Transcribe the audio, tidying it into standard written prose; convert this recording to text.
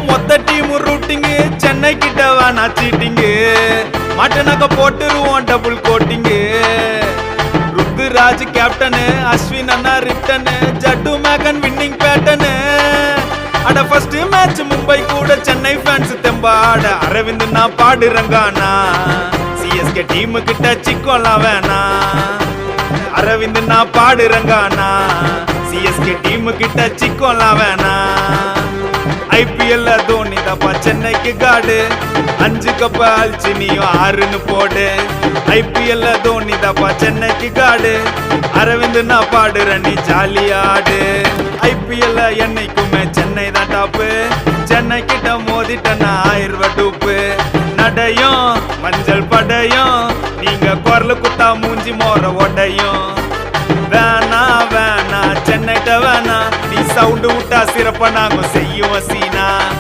மொத்த டீம் ரூட்டிங்கு சென்னை கிட்ட வேணா சீட்டிங்கு மாட்டனாக்க போட்டுருவோம் double coating Ruturaj captain Ashwin அண்ணா ரிட்டனு ஜட்டு மேகன் வின்னிங் பேட்டனு அட ஃபர்ஸ்ட் மேட்ச் மும்பை கூட சென்னை ஃபேன்ஸ் தெம்பாட அரவிந்த் நான் பாடுறங்கானா சிஎஸ்கே டீம் கிட்ட சிக்கோலாம் வேணா அரவிந்த் நான் பாடுறங்கானா சிஎஸ்கே டீம் கிட்ட சிக்கோலாம் வேணா ஐபிஎல்ல தோனி தப்பா சென்னைக்கு காடு 5 கப்ப அழிச்சு நீயும் 6ன்னு போடு ஐபிஎல்ல தோனி தப்பா சென்னைக்கு காடு அரவிந்த் நான் பாடுற நீ ஜாலியாடு ஐபிஎல்ல என்னைக்குமே சென்னை தான் டாப்பு சென்னை கிட்ட மோதிட்டனா 1000 ரூபாய் டூப்பு நடையும் மஞ்சள் படையும் நீங்க குரல் குத்தா மூஞ்சி மோற உடையும் வேணா வேணா சென்னைட்ட வேணா நீ சவுண்டு விட்டா சிறப்பா நாங்க செய்யும் சீனா